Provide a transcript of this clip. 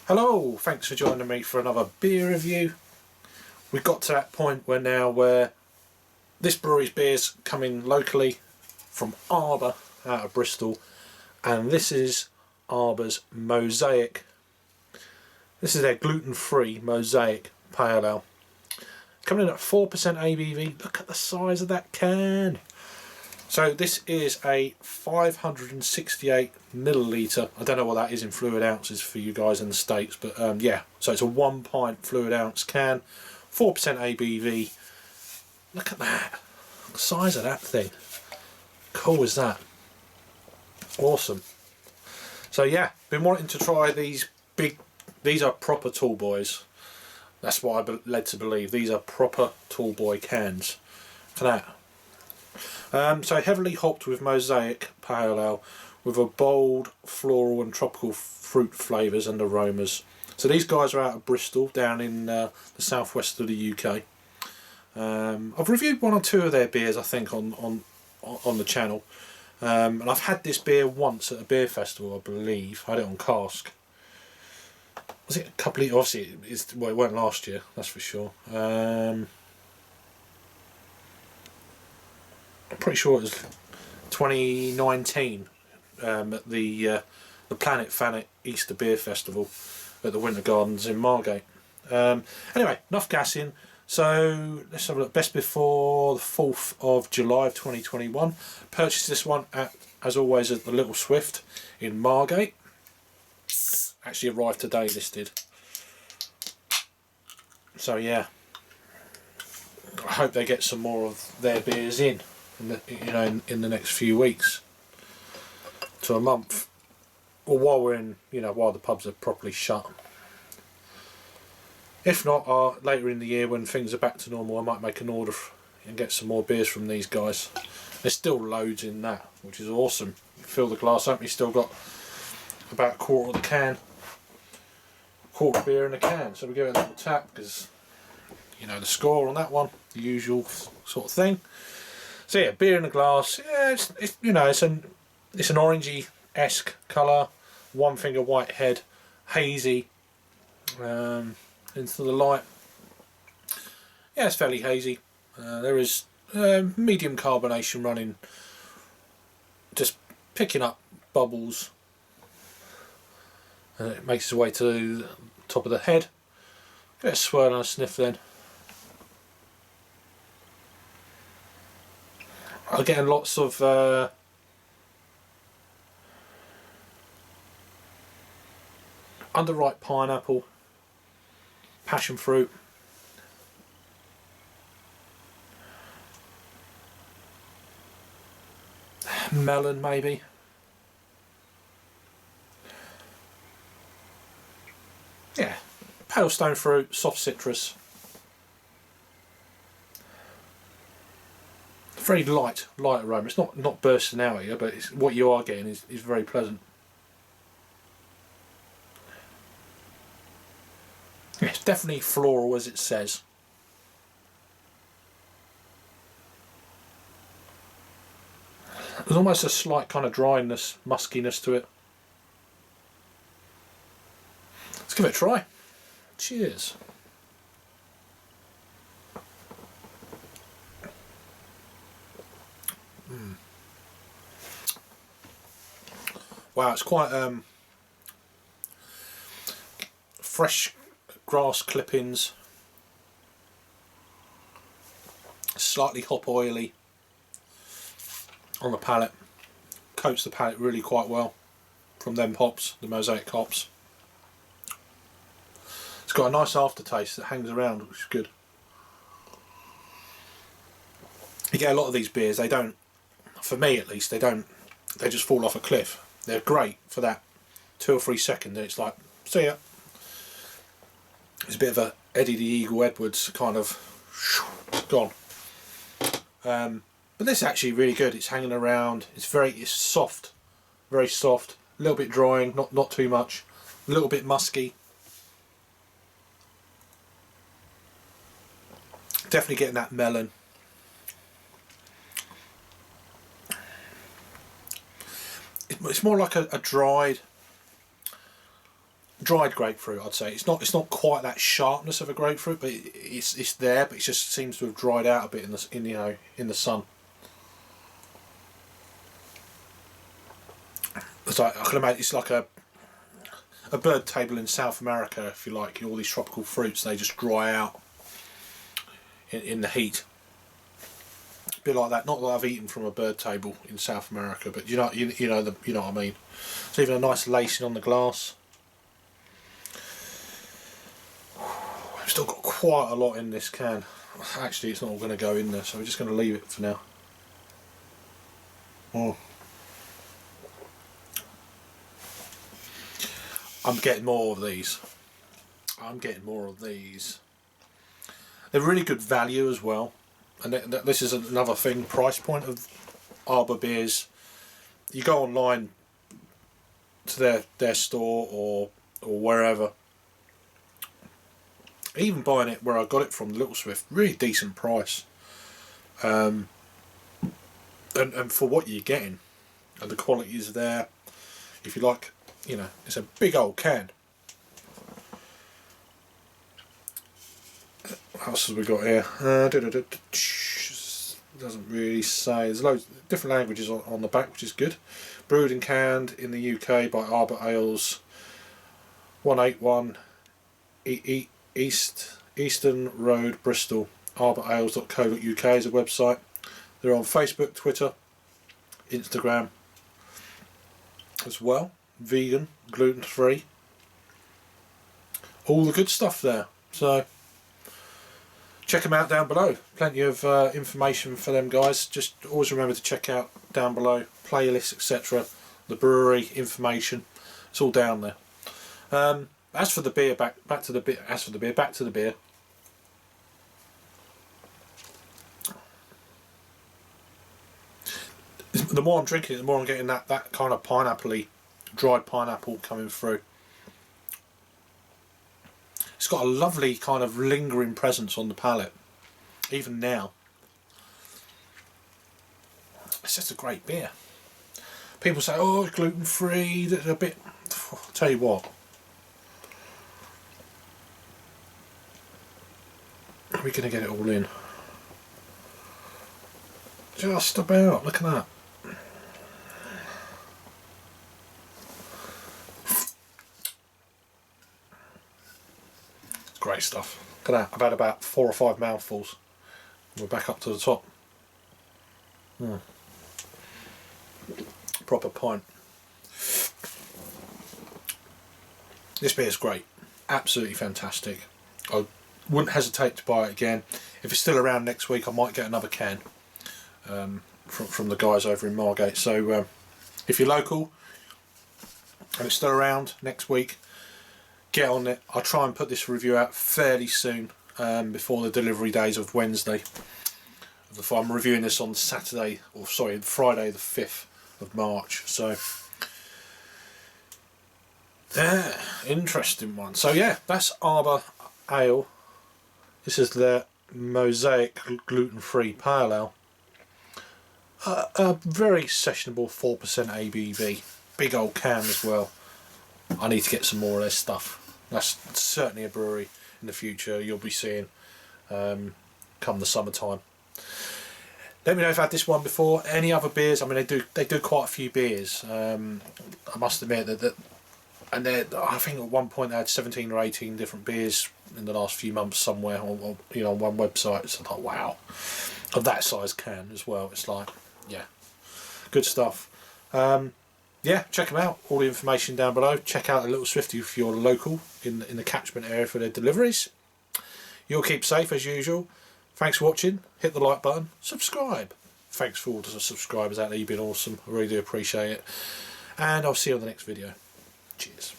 Hello, thanks for joining me for another beer review. We've got to that point where this brewery's beer's coming locally from Arbor out of Bristol, and this is Arbor's Mosaic. This is their gluten-free Mosaic Pale Ale. Coming in at 4% ABV. Look at the size of that can. So this is a 568 milliliter. I don't know what that is in fluid ounces for you guys in the States, but yeah. So it's a 1 pint fluid ounce can, 4% ABV. Look at that, the size of that thing. Cool as that. Awesome. So yeah, been wanting to try these big. These are proper tall boys. That's what I'm led to believe. These are proper tall boy cans. For that. So heavily hopped with Mosaic Pale Ale with a bold floral and tropical fruit flavours and aromas. So these guys are out of Bristol, down in the southwest of the UK. I've reviewed one or two of their beers, I think, on the channel, and I've had this beer once at a beer festival, I believe. I had it on cask. Was it a couple of? Obviously, it weren't last year, that's for sure. I'm pretty sure it was 2019 at the Planet Fanet Easter Beer Festival at the Winter Gardens in Margate. Anyway, enough gassing. So let's have a look. Best before the 4th of July of 2021. Purchased this one as always, at the Little Swift in Margate. Actually arrived today. This did. So yeah, I hope they get some more of their beers in the next few weeks to a month, or while we're in, while the pubs are properly shut. If not, later in the year when things are back to normal, I might make an order and get some more beers from these guys. There's still loads in that, which is awesome. Fill the glass up, you still got about a quarter of the can, quarter of beer in the can. So we give it a little tap because the score on that one, the usual sort of thing. So yeah, beer in a glass. Yeah, it's an orangey-esque colour, one finger white head, hazy into the light. Yeah, it's fairly hazy. There is medium carbonation running, just picking up bubbles, and it makes its way to the top of the head. Get a swirl and a sniff then. I'm getting lots of underripe pineapple, passion fruit, melon maybe. Yeah, pale stone fruit, soft citrus. Very light aroma. It's not bursting out here, but what you are getting is very pleasant. Yeah, it's definitely floral, as it says. There's almost a slight kind of dryness, muskiness to it. Let's give it a try. Cheers. Wow, it's quite fresh grass clippings, slightly hop oily on the palate, coats the palate really quite well from them hops, the Mosaic hops. It's got a nice aftertaste that hangs around, which is good. You get a lot of these beers, they don't, for me at least, they just fall off a cliff. They're great for that 2 or 3 seconds, and it's like, see ya. It's a bit of a Eddie the Eagle Edwards kind of gone. But this is actually really good. It's hanging around. It's soft, very soft. A little bit drying, not too much. A little bit musky. Definitely getting that melon. It's more like a dried dried grapefruit, I'd say. It's not quite that sharpness of a grapefruit, but it's there, but it just seems to have dried out a bit in the sun. It's like, I can imagine it's like a bird table in South America, if you like. All these tropical fruits, they just dry out in the heat. A bit like that. Not that I've eaten from a bird table in South America, but you know what I mean. It's even a nice lacing on the glass. I've still got quite a lot in this can. Actually, it's not all going to go in there, so we're just going to leave it for now. I'm getting more of these. They're really good value as well. And this is another thing, price point of Arbor beers. You go online to their store or wherever. Even buying it where I got it from, Little Swift, really decent price. And for what you're getting, and the quality is there. If you like, you know, it's a big old can. What else have we got here? Doesn't really say. There's loads of different languages on the back, which is good. Brewed and canned in the UK by Arbor Ales, 181 Eastern Road, Bristol. arborales.co.uk is a website. They're on Facebook, Twitter, Instagram as well. Vegan, gluten-free, all the good stuff there. So check them out down below. Plenty of information for them guys. Just always remember to check out down below playlists, etc. The brewery information. It's all down there. As for the beer, back to the beer. The more I'm drinking it, the more I'm getting that kind of pineapple-y, dried pineapple coming through. It's got a lovely kind of lingering presence on the palate, even now. It's just a great beer. People say, oh, it's gluten-free, a bit... I'll tell you what. We're going to get it all in. Just about, look at that. Great stuff. Look at that, I've had about 4 or 5 mouthfuls. We're back up to the top. Proper pint. This beer is great. Absolutely fantastic. I wouldn't hesitate to buy it again. If it's still around next week, I might get another can from the guys over in Margate. So if you're local and it's still around next week, get on it. I'll try and put this review out fairly soon, before the delivery days of Wednesday. I'm reviewing this on Friday the 5th of March. So yeah, interesting one. So yeah, that's Arbor Ale. This is their Mosaic Gluten-free Pale Ale. A very sessionable 4% ABV. Big old can as well. I need to get some more of their stuff. That's certainly a brewery in the future you'll be seeing come the summertime. Let me know if I've had this one before. Any other beers? I mean, they do quite a few beers. I must admit that and I think at one point they had 17 or 18 different beers in the last few months somewhere, or you know, on one website. So I thought, wow, of that size can as well. It's like, yeah, good stuff. Yeah, check them out. All the information down below. Check out the Little Swifty if you're local in the catchment area for their deliveries. You'll keep safe as usual. Thanks for watching. Hit the like button. Subscribe. Thanks for all the subscribers out there. You've been awesome. I really do appreciate it. And I'll see you on the next video. Cheers.